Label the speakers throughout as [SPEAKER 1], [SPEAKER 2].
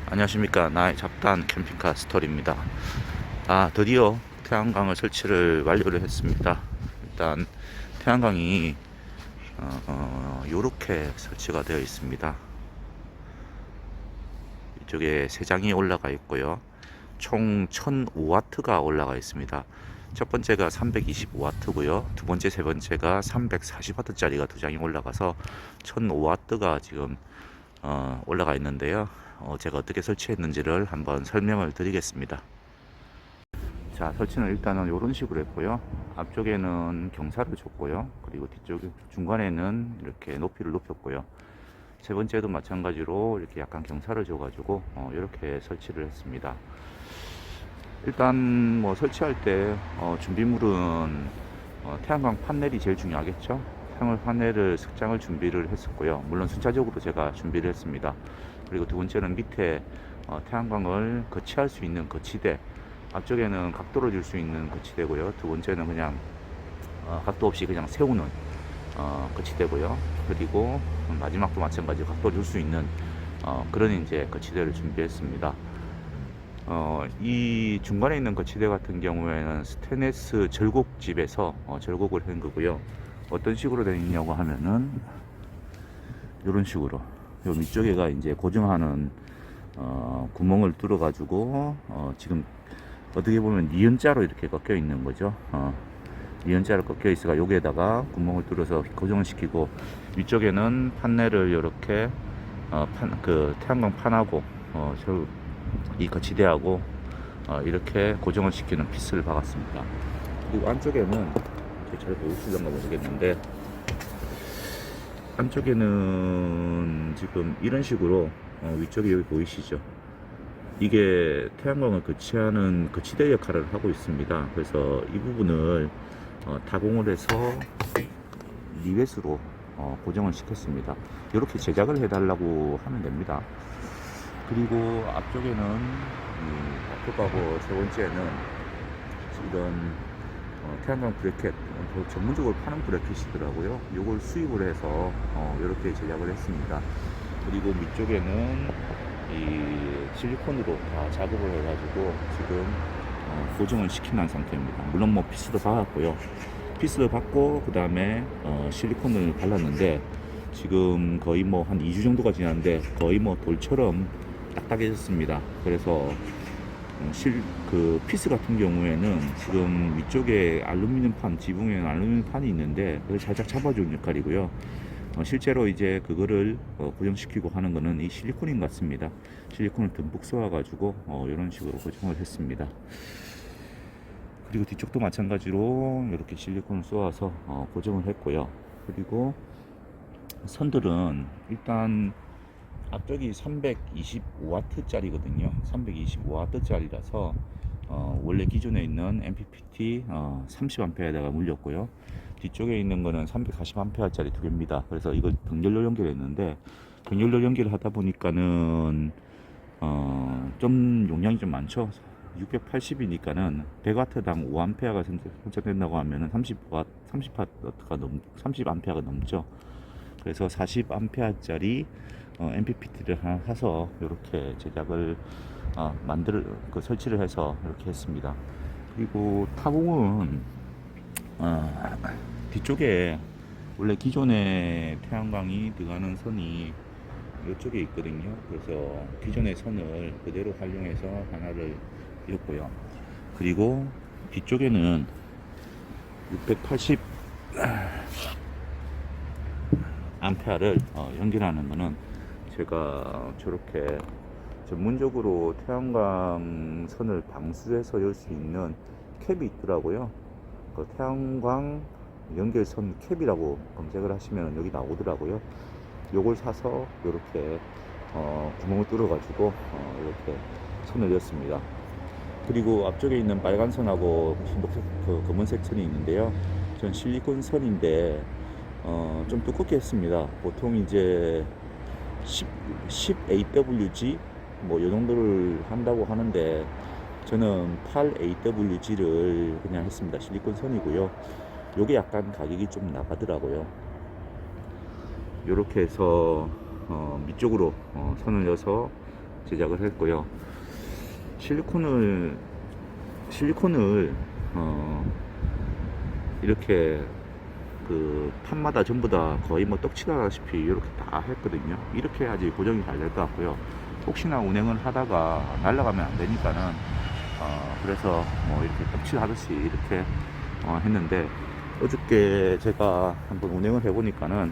[SPEAKER 1] 안녕하십니까. 나의 잡다한 캠핑카 스토리입니다. 드디어 태양광을 설치를 완료를 했습니다. 일단 태양광이 요렇게 설치가 되어 있습니다. 이쪽에 세 장이 올라가 있고요. 총 1005W가 올라가 있습니다. 첫 번째가 325W고요. 두 번째, 세 번째가 340W 짜리가 두 장이 올라가서 1005W가 지금 올라가 있는데요. 제가 어떻게 설치했는지를 한번 설명을 드리겠습니다. 자, 설치는 일단은 이런 식으로 했고요. 앞쪽에는 경사를 줬고요. 그리고 뒤쪽 중간에는 이렇게 높이를 높였고요. 세 번째도 마찬가지로 이렇게 약간 경사를 줘가지고 이렇게 설치를 했습니다. 일단 뭐 설치할 때 준비물은 태양광 판넬이 제일 중요하겠죠. 태양광 판넬을 석장을 준비를 했었고요. 물론 순차적으로 제가 준비를 했습니다. 그리고 두 번째는 밑에 태양광을 거치할 수 있는 거치대, 앞쪽에는 각도를 줄 수 있는 거치대고요. 두 번째는 그냥 각도 없이 그냥 세우는 거치대고요. 그리고 마지막도 마찬가지로 각도를 줄 수 있는 그런 이제 거치대를 준비했습니다. 이 중간에 있는 거치대 같은 경우에는 스테인리스 절곡집에서 절곡을 한 거고요. 어떤 식으로 되어 있냐고 하면은 이런 식으로 요 밑쪽에가 이제 고정하는 구멍을 뚫어 가지고 지금 어떻게 보면 니은자로 이렇게 꺾여 있는 거죠. 니은자로 꺾여 있어가 여기에다가 구멍을 뚫어서 고정을 시키고, 위쪽에는 판넬을 이렇게 그 태양광 판하고 이 거치대하고 이렇게 고정을 시키는 피스를 박았습니다. 그리고 안쪽에는 잘 보이실런가 모르겠는데, 안쪽에는 지금 이런 식으로 위쪽에 여기 보이시죠? 이게 태양광을 거치하는 거치대 역할을 하고 있습니다. 그래서 이 부분을 타공을 해서 리벳으로 고정을 시켰습니다. 이렇게 제작을 해달라고 하면 됩니다. 그리고 앞쪽에는 앞쪽하고 세 번째는 이런 태양광 브래켓, 전문적으로 파는 브래켓이더라고요. 이걸 수입을 해서 이렇게 제작을 했습니다. 그리고 밑쪽에는 이 실리콘으로 다 작업을 해가지고 지금 고정을 시켜놓은 상태입니다. 물론 뭐 피스도 박았고요. 피스도 받고 그 다음에 실리콘을 발랐는데, 지금 거의 뭐 한 2주 정도가 지났는데 거의 뭐 돌처럼 딱딱해졌습니다. 그래서 그 피스 같은 경우에는 지금 위쪽에 알루미늄 판, 지붕에는 알루미늄 판이 있는데 그걸 살짝 잡아주는 역할이고요. 실제로 이제 그거를 고정시키고 하는 거는 이 실리콘인 것 같습니다. 실리콘을 듬뿍 쏘아 가지고 이런 식으로 고정을 했습니다. 그리고 뒤쪽도 마찬가지로 이렇게 실리콘을 쏘아서 고정을 했고요. 그리고 선들은 일단 앞쪽이 325W 짜리거든요. 325W 짜리라서 원래 기존에 있는 MPPT 30A에다가 물렸고요. 뒤쪽에 있는 거는 340A 짜리 두 개입니다. 그래서 이걸 병렬로 연결했는데, 병렬로 연결을 하다 보니까는 좀 용량이 좀 많죠. 680이니까는 100W당 5A가 선착된다고 하면은 30A가 넘죠. 그래서 40A짜리 MPPT를 하나 사서 이렇게 제작을 설치를 해서 이렇게 했습니다. 그리고 타공은 뒤쪽에 원래 기존의 태양광이 들어가는 선이 이쪽에 있거든요. 그래서 기존의 선을 그대로 활용해서 하나를 이었고요. 그리고 뒤쪽에는 680 암페어를 연결하는 거는 제가 저렇게 전문적으로 태양광 선을 방수해서 열 수 있는 캡이 있더라고요. 그 태양광 연결선 캡이라고 검색을 하시면 여기 나오더라고요. 요걸 사서 이렇게 구멍을 뚫어 가지고 이렇게 선을 였습니다. 그리고 앞쪽에 있는 빨간 선하고 흰색, 그 검은색 선이 있는데요. 전 실리콘 선인데 좀 두껍게 했습니다. 보통 이제 10AWG 뭐 이 정도를 한다고 하는데, 저는 8AWG를 그냥 했습니다. 실리콘 선이고요. 요게 약간 가격이 좀 나가더라고요. 요렇게 해서 밑쪽으로 선을 여서 제작을 했고요. 실리콘을 이렇게 그 판마다 전부 다 거의 뭐 떡칠하다시피 이렇게 다 했거든요. 이렇게 해야지 고정이 잘 될 것 같고요. 혹시나 운행을 하다가 날아가면 안 되니까는 그래서 뭐 이렇게 떡칠하듯이 이렇게 했는데, 어저께 제가 한번 운행을 해보니까는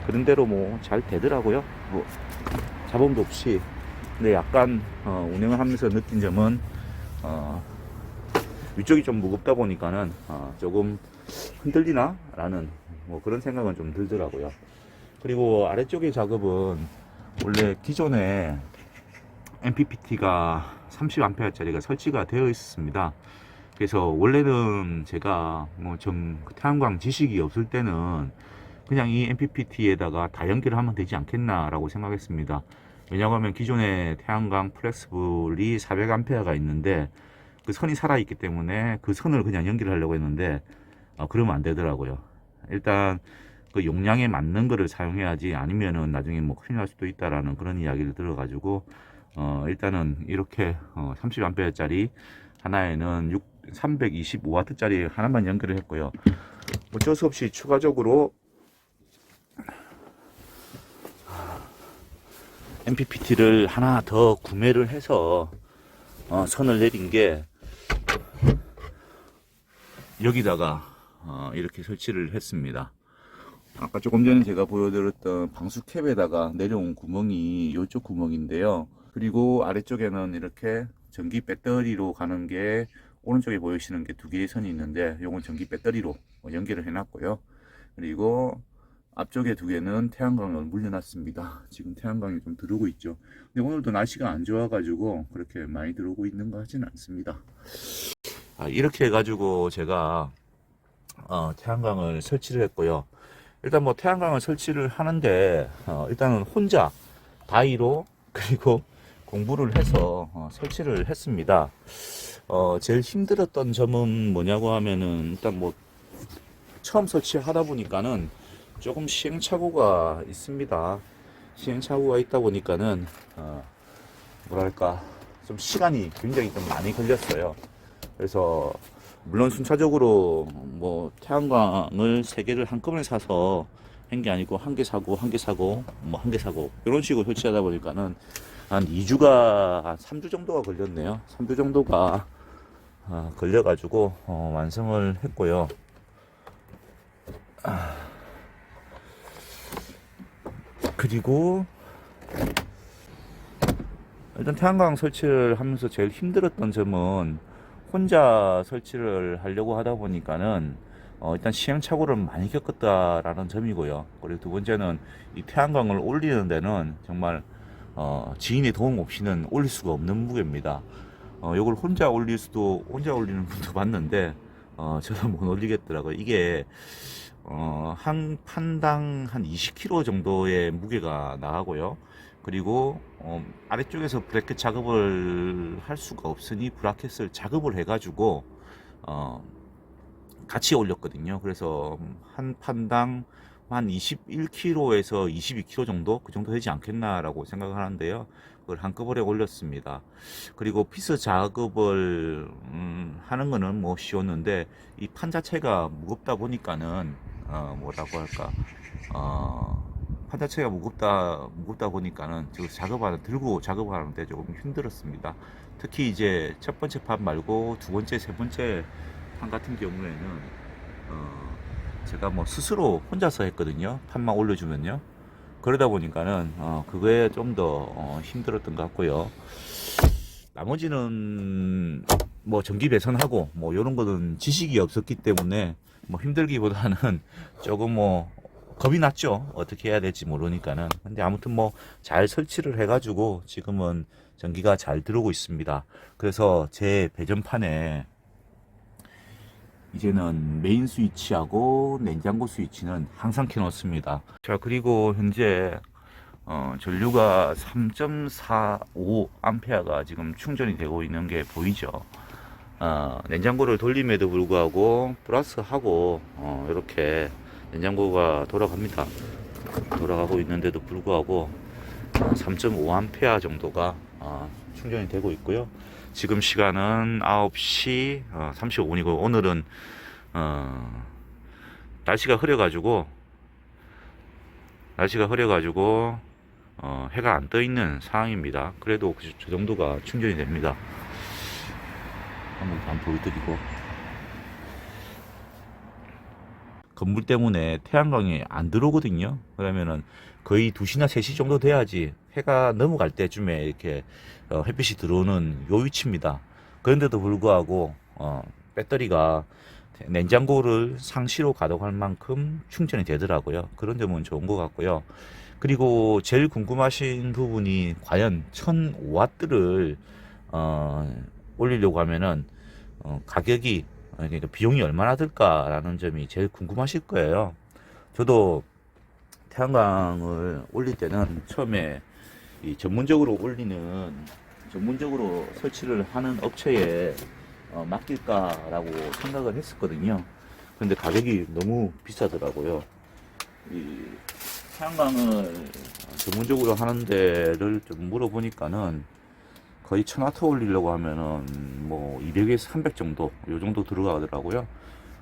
[SPEAKER 1] 그런 대로 뭐 잘 되더라고요. 뭐 잡음도 없이. 근데 약간 운행을 하면서 느낀 점은 위쪽이 좀 무겁다 보니까는 조금 흔들리나? 라는 뭐 그런 생각은 좀 들더라고요. 그리고 아래쪽의 작업은 원래 기존에 MPPT가 30A짜리가 설치가 되어 있습니다. 그래서 원래는 제가 뭐 태양광 지식이 없을 때는 그냥 이 MPPT에다가 다 연결을 하면 되지 않겠나 라고 생각했습니다. 왜냐하면 기존에 태양광 플렉스블이 400A가 있는데 그 선이 살아있기 때문에 그 선을 그냥 연결하려고 했는데 그러면 안 되더라고요. 일단 그 용량에 맞는 거를 사용해야지, 아니면은 나중에 뭐 큰일 날 수도 있다라는 그런 이야기를 들어가지고 일단은 이렇게 30A짜리 하나에는 325W짜리 하나만 연결을 했고요. 어쩔 수 없이 추가적으로 MPPT를 하나 더 구매를 해서 선을 내린 게 여기다가 이렇게 설치를 했습니다. 아까 조금 전에 제가 보여드렸던 방수캡에다가 내려온 구멍이 이쪽 구멍인데요. 그리고 아래쪽에는 이렇게 전기 배터리로 가는 게, 오른쪽에 보이시는 게 두 개의 선이 있는데 요건 전기 배터리로 연결을 해놨고요. 그리고 앞쪽에 두 개는 태양광을 물려놨습니다. 지금 태양광이 좀 들어오고 있죠. 근데 오늘도 날씨가 안 좋아가지고 그렇게 많이 들어오고 있는 것 같지는 않습니다. 이렇게 해가지고 제가 태양광을 설치를 했고요. 일단 뭐 태양광을 설치를 하는데 일단은 혼자 다이로 그리고 공부를 해서 설치를 했습니다. 제일 힘들었던 점은 뭐냐고 하면은, 일단 뭐 처음 설치하다 보니까는 조금 시행착오가 있습니다. 시행착오가 있다 보니까는 뭐랄까 좀 시간이 굉장히 좀 많이 걸렸어요. 그래서 물론 순차적으로 뭐 태양광을 3개를 한꺼번에 사서 한 게 아니고 한 개 사고 한 개 사고 뭐 한 개 사고 이런 식으로 설치하다 보니까는 한 2주가 한 3주 정도가 걸렸네요. 3주 정도가 걸려가지고 완성을 했고요. 그리고 일단 태양광 설치를 하면서 제일 힘들었던 점은 혼자 설치를 하려고 하다 보니까는 일단 시행착오를 많이 겪었다라는 점이고요. 그리고 두 번째는 이 태양광을 올리는 데는 정말 지인의 도움 없이는 올릴 수가 없는 무게입니다. 요걸 혼자 올리는 분도 봤는데 저도 못 올리겠더라고요. 이게 한 판당 한 20kg 정도의 무게가 나가고요. 그리고 아래쪽에서 브래켓 작업을 할 수가 없으니 브라켓을 작업을 해가지고 같이 올렸거든요. 그래서 한 판당 한 21kg에서 22kg 정도, 그 정도 되지 않겠나라고 생각을 하는데요. 그걸 한꺼번에 올렸습니다. 그리고 피스 작업을 하는 거는 뭐 쉬웠는데 이 판 자체가 무겁다 보니까는 뭐라고 할까, 판 자체가 무겁다 보니까는 들고 작업하는데 조금 힘들었습니다. 특히 이제 첫 번째 판 말고 두 번째, 세 번째 판 같은 경우에는 제가 뭐 스스로 혼자서 했거든요. 판만 올려주면요. 그러다 보니까는 그거에 좀 더 힘들었던 것 같고요. 나머지는 뭐 전기 배선하고 뭐 이런 거는 지식이 없었기 때문에 뭐 힘들기보다는 조금 뭐 겁이 났죠. 어떻게 해야 될지 모르니까는. 근데 아무튼 뭐 잘 설치를 해가지고 지금은 전기가 잘 들어오고 있습니다. 그래서 제 배전판에 이제는 메인 스위치하고 냉장고 스위치는 항상 켜놓습니다. 자, 그리고 현재 전류가 3.45A가 지금 충전이 되고 있는 게 보이죠. 냉장고를 돌림에도 불구하고 플러스하고 이렇게 냉장고가 돌아가고 있는데도 불구하고 3.5A 정도가 충전이 되고 있고요. 지금 시간은 9시 35분이고 오늘은 날씨가 흐려가지고 해가 안 떠 있는 상황입니다. 그래도 저 정도가 충전이 됩니다. 한번 보여드리고, 건물 때문에 태양광이 안 들어오거든요. 그러면은 거의 2시나 3시 정도 돼야지 해가 넘어갈 때쯤에 이렇게 햇빛이 들어오는 요 위치입니다. 그런데도 불구하고 배터리가 냉장고를 상시로 가동할 만큼 충전이 되더라고요. 그런 점은 좋은 것 같고요. 그리고 제일 궁금하신 부분이 과연 1000W를 올리려고 하면은 가격이, 그러니까 비용이 얼마나 들까라는 점이 제일 궁금하실 거예요. 저도 태양광을 올릴 때는 처음에 이 전문적으로 설치를 하는 업체에 맡길까라고 생각을 했었거든요. 근데 가격이 너무 비싸더라고요. 이 태양광을 전문적으로 하는 데를 좀 물어보니까는 거의 1000W 올리려고 하면은 뭐 200에서 300 정도, 요 정도 들어가더라고요.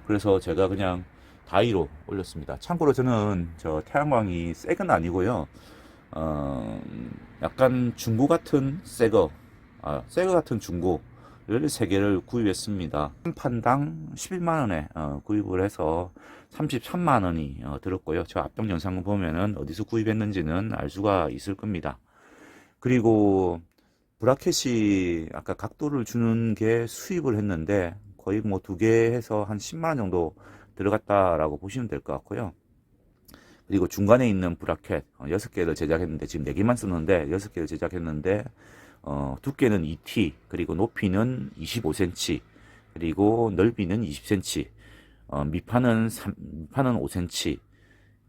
[SPEAKER 1] 그래서 제가 그냥 다이로 올렸습니다. 참고로 저는 저 태양광이 새 건 아니고요. 약간 중고 같은 새거 같은 중고를 3개를 구입했습니다. 한 판당 11만원에 구입을 해서 33만원이 들었고요. 저 앞쪽 영상을 보면은 어디서 구입했는지는 알 수가 있을 겁니다. 그리고 브라켓이 아까 각도를 주는 게 수입을 했는데 거의 뭐 2개 해서 한 10만원 정도 들어갔다라고 보시면 될 것 같고요. 그리고 중간에 있는 브라켓 6개를 제작했는데, 지금 4개만 쓰는데 6개를 제작했는데 두께는 2T, 그리고 높이는 25cm, 그리고 넓이는 20cm, 밑판은 5cm,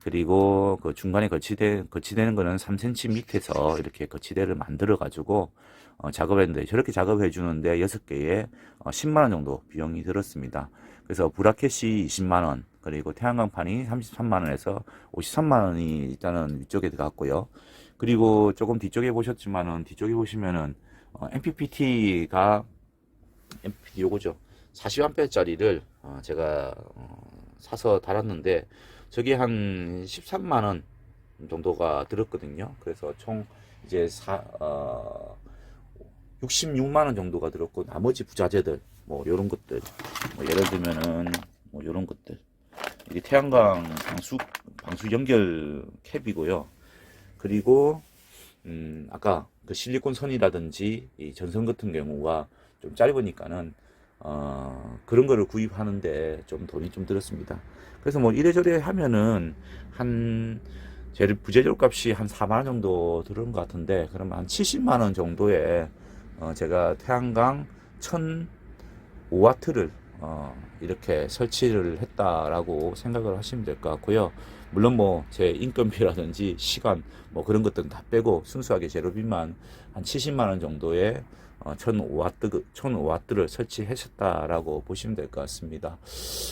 [SPEAKER 1] 그리고 그 중간에 거치되는 거는 3cm 밑에서 이렇게 거치대를 만들어 가지고 작업했는데, 저렇게 작업해 주는데 6개에 10만원 정도 비용이 들었습니다. 그래서 브라켓이 20만원, 그리고 태양광판이 33만원에서 53만원이 일단은 위쪽에 들어갔고요. 그리고 조금 뒤쪽에 보셨지만은, 뒤쪽에 보시면은 MPPT가 MPPT 요거죠. 40A 짜리를 제가 사서 달았는데 저게 한 13만원 정도가 들었거든요. 그래서 총 이제 66만원 정도가 들었고, 나머지 부자재들 뭐 요런 것들, 뭐 예를 들면은 뭐 요런 것들, 이게 태양광 방수 연결 캡이고요. 그리고 아까 그 실리콘 선이라든지 이 전선 같은 경우가 좀 짧으니까는 그런 거를 구입하는데 좀 돈이 좀 들었습니다. 그래서 뭐 이래저래 하면은 한 부재료 값이 한 4만원 정도 들은 것 같은데, 그러면 한 70만원 정도에 제가 태양광 1000W를 이렇게 설치를 했다라고 생각을 하시면 될 것 같고요. 물론 뭐 제 인건비라든지 시간 뭐 그런 것들은 다 빼고 순수하게 재료비만 한 70만원 정도의 1000W를 설치하셨다라고 보시면 될 것 같습니다.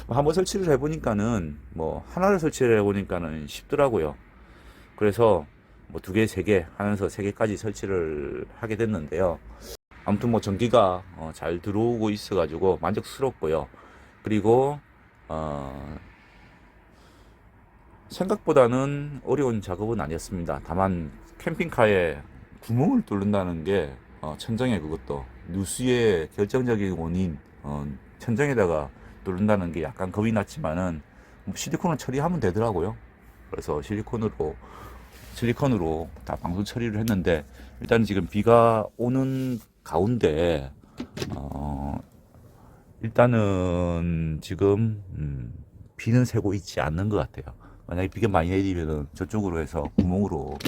[SPEAKER 1] 한번 설치를 해보니까는, 뭐 하나를 설치를 해보니까는 쉽더라고요. 그래서 뭐 2개, 3개 하면서 3개까지 설치를 하게 됐는데요. 아무튼 뭐 전기가 잘 들어오고 있어가지고 만족스럽고요. 그리고 생각보다는 어려운 작업은 아니었습니다. 다만 캠핑카에 구멍을 뚫는다는 게 천장에, 그것도 누수의 결정적인 원인, 천장에다가 뚫는다는 게 약간 겁이 났지만은 뭐 실리콘을 처리하면 되더라고요. 그래서 실리콘으로 다 방수 처리를 했는데, 일단 지금 비가 오는 가운데 일단은 지금 비는 새고 있지 않는 것 같아요. 만약에 비가 많이 내리면은 저쪽으로 해서 구멍으로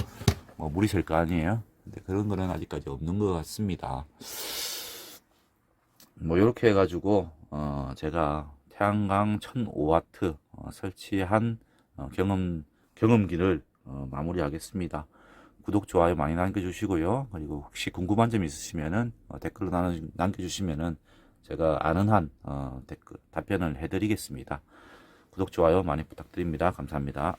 [SPEAKER 1] 물이 셀 거 아니에요. 근데 그런 거는 아직까지 없는 것 같습니다. 뭐 이렇게 해가지고 제가 태양광 1005W 설치한 경험기를 마무리하겠습니다. 구독, 좋아요 많이 남겨주시고요. 그리고 혹시 궁금한 점 있으시면은 댓글로 남겨주시면은 제가 아는 한 댓글 답변을 해드리겠습니다. 구독, 좋아요 많이 부탁드립니다. 감사합니다.